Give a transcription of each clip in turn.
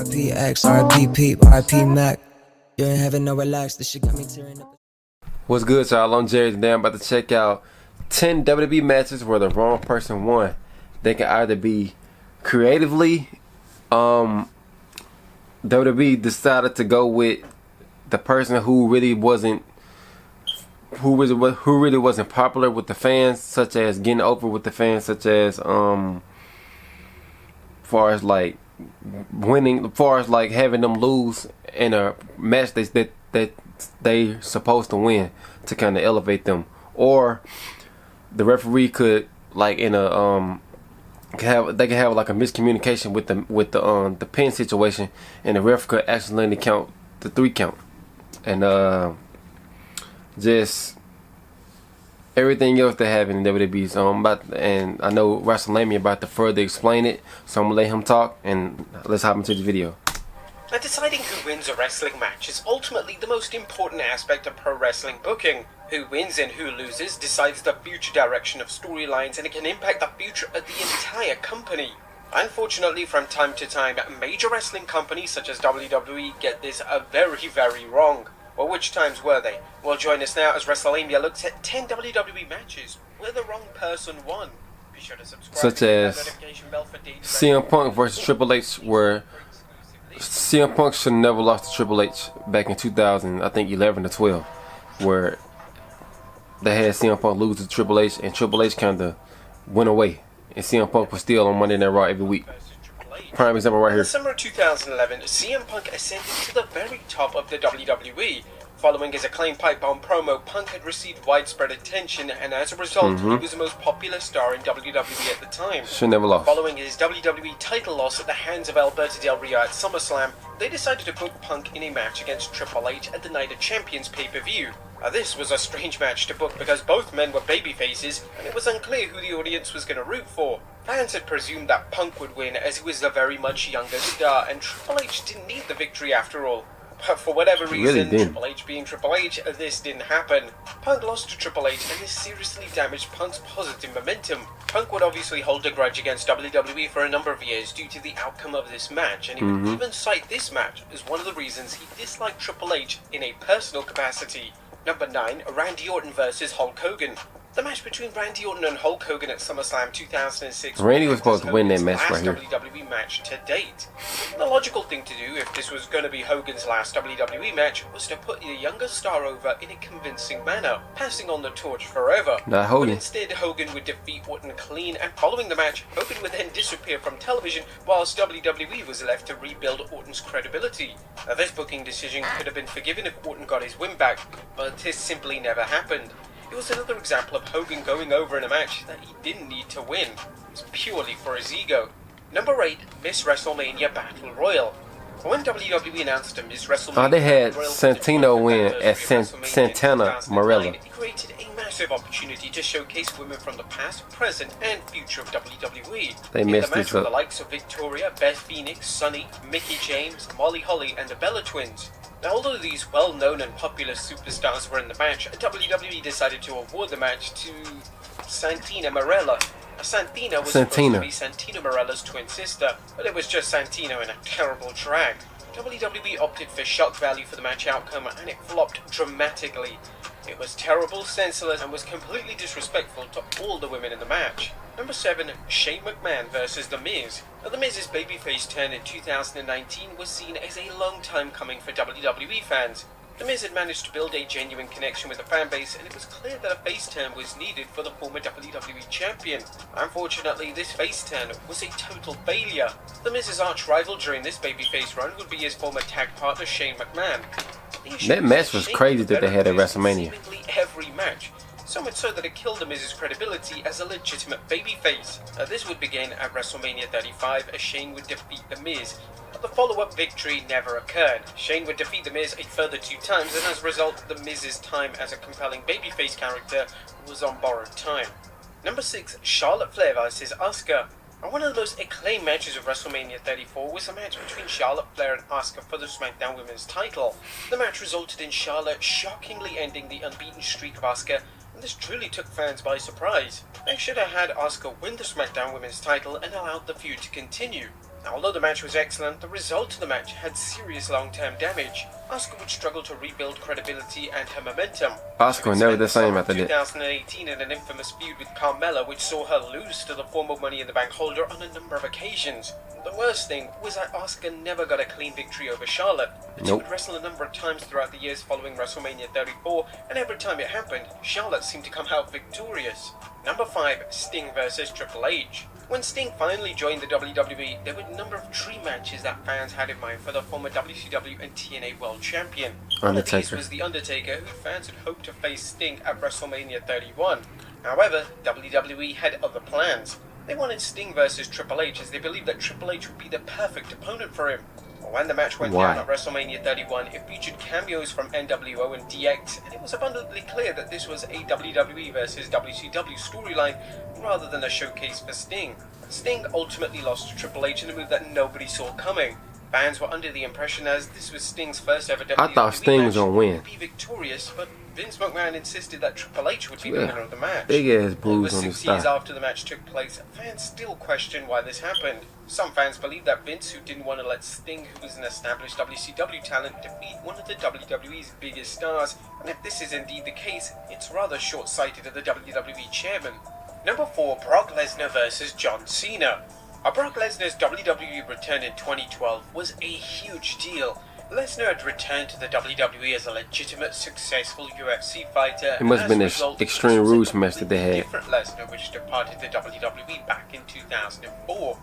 RP X, RP Peep, RP Mac. You ain't having no relax, this shit got me tearing up. What's good, y'all? I'm Jerry. Today I'm about to check out 10 WWE matches where the wrong person won. They can either be creatively, WWE decided to go with the person who really wasn't popular with the fans, such as getting over with the fans, such as far as like winning, as far as like having them lose in a match that they supposed to win to kind of elevate them, or the referee could like in a they could have like a miscommunication with the pin situation, and the ref could accidentally count the 3 count, and just everything else that happened in WWE. So and I know Wrestlemania about to further explain it, so I'm gonna let him talk, and let's hop into the video. Now, deciding who wins a wrestling match is ultimately the most important aspect of pro wrestling booking. Who wins and who loses decides the future direction of storylines, and it can impact the future of the entire company. Unfortunately, from time to time, major wrestling companies such as WWE get this very, very wrong. Well, which times were they? Well, join us now as Wrestlemania looks at 10 WWE matches where the wrong person won. Be sure to subscribe. Such as CM Punk versus Triple H, where CM Punk should have never lost to Triple H back in 2000, I think 11 or 12, where they had CM Punk lose to Triple H, and Triple H kind of went away, and CM Punk was still on Monday Night Raw every week. Prime example right here. In December 2011, CM Punk ascended to the very top of the WWE. Following his acclaimed pipe bomb promo, Punk had received widespread attention, and as a result, he was the most popular star in WWE at the time. Should never lost. Following his WWE title loss at the hands of Alberto Del Rio at SummerSlam, they decided to book Punk in a match against Triple H at the Night of Champions pay-per-view. This was a strange match to book because both men were babyfaces, and it was unclear who the audience was going to root for. Fans had presumed that Punk would win as he was a very much younger star, and Triple H didn't need the victory after all. But for whatever reason, Triple H being Triple H, this didn't happen. Punk lost to Triple H, and this seriously damaged Punk's positive momentum. Punk would obviously hold a grudge against WWE for a number of years due to the outcome of this match, and he would even cite this match as one of the reasons he disliked Triple H in a personal capacity. Number 9, Randy Orton versus Hulk Hogan. The match between Randy Orton and Hulk Hogan at SummerSlam 2006. Randy was supposed to win that match right here. WWE match to date. The logical thing to do, if this was going to be Hogan's last WWE match, was to put a younger star over in a convincing manner, passing on the torch forever. Not Hogan. But instead, Hogan would defeat Orton clean, and following the match, Hogan would then disappear from television, whilst WWE was left to rebuild Orton's credibility. Now, this booking decision could have been forgiven if Orton got his win back, but this simply never happened. It was another example of Hogan going over in a match that he didn't need to win. It's purely for his ego. Number 8, Miss Wrestlemania Battle Royal. When WWE announced a Miss Wrestlemania they had Royal Santino win at Santana Marella. It created a massive opportunity to showcase women from the past, present, and future of WWE. They in messed the match this with up. the likes of Victoria, Beth Phoenix, Sunny, Mickie James, Molly Holly, and the Bella Twins. Now, although these well-known and popular superstars were in the match, WWE decided to award the match to Santina Marella. Santina was supposed to be Santino Marella's twin sister, but it was just Santino in a terrible drag. WWE opted for shock value for the match outcome, and it flopped dramatically. It was terrible, senseless, and was completely disrespectful to all the women in the match. Number 7, Shane McMahon versus The Miz. Now, The Miz's babyface turn in 2019 was seen as a long time coming for WWE fans. The Miz had managed to build a genuine connection with the fanbase, and it was clear that a face turn was needed for the former WWE champion. Unfortunately, this face turn was a total failure. The Miz's arch rival during this babyface run would be his former tag partner Shane McMahon. That match was crazy that they had at Wrestlemania. Every match. So much so that it killed The Miz's credibility as a legitimate babyface. This would begin at WrestleMania 35 as Shane would defeat The Miz. But the follow-up victory never occurred. Shane would defeat The Miz a further 2 times, and as a result, The Miz's time as a compelling babyface character was on borrowed time. Number 6, Charlotte Flair versus Asuka. And one of the most acclaimed matches of WrestleMania 34 was a match between Charlotte Flair and Asuka for the SmackDown Women's title. The match resulted in Charlotte shockingly ending the unbeaten streak of Asuka, and this truly took fans by surprise. They should have had Asuka win the SmackDown Women's title and allowed the feud to continue. Now, although the match was excellent, the result of the match had serious long-term damage. Asuka would struggle to rebuild credibility and her momentum. Asuka never the same after that. 2018 in an infamous feud with Carmella, which saw her lose to the former Money in the Bank holder on a number of occasions. The worst thing was that Asuka never got a clean victory over Charlotte. The two would wrestle a number of times throughout the years following WrestleMania 34, and every time it happened, Charlotte seemed to come out victorious. Number 5, Sting vs Triple H. When Sting finally joined the WWE, there were a number of dream matches that fans had in mind for the former WCW and TNA World Champion. One of these was The Undertaker, who fans had hoped to face Sting at WrestleMania 31. However, WWE had other plans. They wanted Sting versus Triple H, as they believed that Triple H would be the perfect opponent for him. When the match went down at WrestleMania 31, it featured cameos from NWO and DX, and it was abundantly clear that this was a WWE versus WCW storyline rather than a showcase for Sting. Sting ultimately lost to Triple H in a move that nobody saw coming. Fans were under the impression, as this was Sting's first ever WWE I thought Sting was gonna win. He would be victorious, but Vince McMahon insisted that Triple H would be the winner of the match. Big ass bruise on his 6 years thigh. after the match took place, fans still question why this happened. Some fans believe that Vince, who didn't want to let Sting, who was an established WCW talent, defeat one of the WWE's biggest stars, and if this is indeed the case, it's rather short-sighted of the WWE chairman. Number 4, Brock Lesnar vs John Cena. Brock Lesnar's WWE return in 2012 was a huge deal. Lesnar had returned to the WWE as a legitimate, successful UFC fighter. It must have been this Extreme Rules match that they had. Different Lesnar, which departed the WWE back in 2004.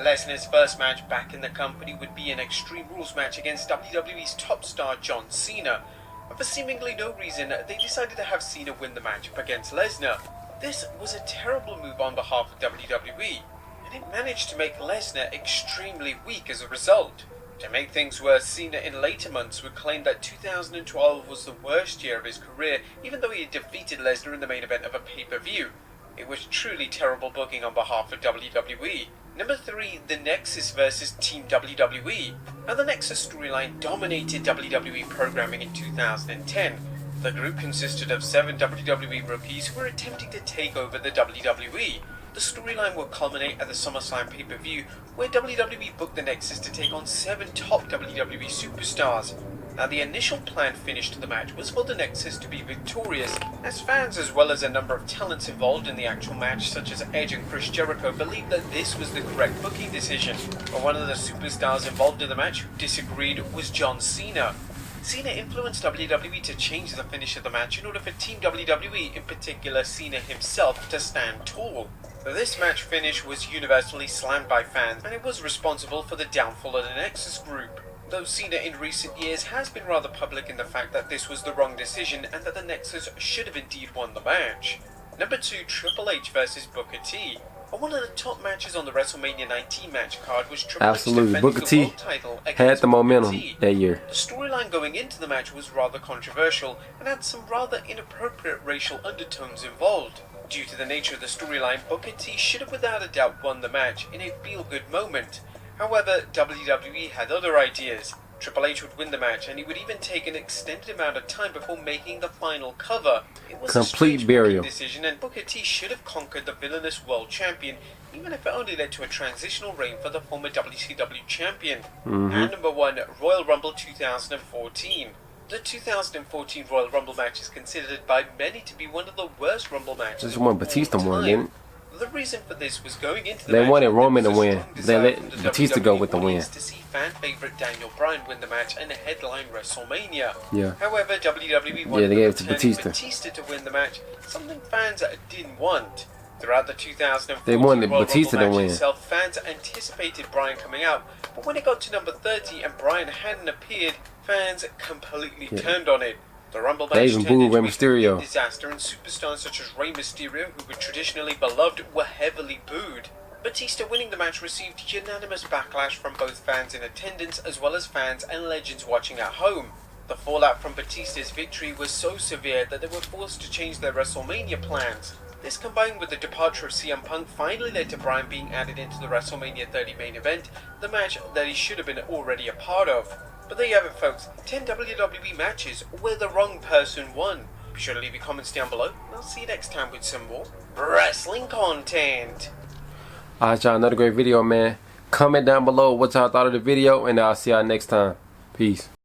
Lesnar's first match back in the company would be an Extreme Rules match against WWE's top star John Cena. And for seemingly no reason, they decided to have Cena win the match up against Lesnar. This was a terrible move on behalf of WWE, and it managed to make Lesnar extremely weak as a result. To make things worse, Cena in later months would claim that 2012 was the worst year of his career, even though he had defeated Lesnar in the main event of a pay-per-view. It was truly terrible booking on behalf of WWE. Number 3, the Nexus vs Team WWE. Now, the Nexus storyline dominated WWE programming in 2010. The group consisted of 7 WWE rookies who were attempting to take over the WWE. The storyline would culminate at the SummerSlam pay-per-view, where WWE booked the Nexus to take on 7 top WWE superstars. Now, the initial planned finish to the match was for the Nexus to be victorious, as fans as well as a number of talents involved in the actual match, such as Edge and Chris Jericho, believed that this was the correct booking decision. But one of the superstars involved in the match who disagreed was John Cena. Cena influenced WWE to change the finish of the match in order for Team WWE, in particular Cena himself, to stand tall. This match finish was universally slammed by fans, and it was responsible for the downfall of the Nexus group. Though Cena in recent years has been rather public in the fact that this was the wrong decision and that the Nexus should have indeed won the match. Number 2, Triple H vs Booker T. One of the top matches on the WrestleMania 19 match card was Triple H defending Booker the T world title had against the momentum Booker T. that year. The storyline going into the match was rather controversial and had some rather inappropriate racial undertones involved. Due to the nature of the storyline, Booker T should have without a doubt won the match in a feel-good moment. However, WWE had other ideas. Triple H would win the match, and he would even take an extended amount of time before making the final cover. It was Complete a strange burial decision, and Booker T should have conquered the villainous world champion, even if it only led to a transitional reign for the former WCW champion. And number 1, Royal Rumble 2014. The 2014 Royal Rumble match is considered by many to be one of the worst Rumble matches. This is one Batista won, didn't it? The reason for this was going into the They match, wanted Roman to there was a win. strong They desire let from the Batista go with the WWE win. audience to see fan favorite Daniel Bryan win the match and headline WrestleMania. Yeah. However, WWE wanted they gave it to returning Batista. to win the match, something fans didn't want. Throughout the 2014 They wanted Royal Batista Rumble to match win. itself, fans anticipated Bryan coming out, but when it got to number 30 and Bryan hadn't appeared, fans completely turned on it. The Rumble match They even turned booed into Rey a Mysterio. disaster, and superstars such as Rey Mysterio, who were traditionally beloved, were heavily booed. Batista winning the match received unanimous backlash from both fans in attendance as well as fans and legends watching at home. The fallout from Batista's victory was so severe that they were forced to change their WrestleMania plans. This, combined with the departure of CM Punk, finally led to Bryan being added into the WrestleMania 30 main event, the match that he should have been already a part of. But there you have it, folks. 10 WWE matches where the wrong person won. Be sure to leave your comments down below, and I'll see you next time with some more wrestling content. Alright, y'all, another great video, man. Comment down below what y'all thought of the video, and I'll see y'all next time. Peace.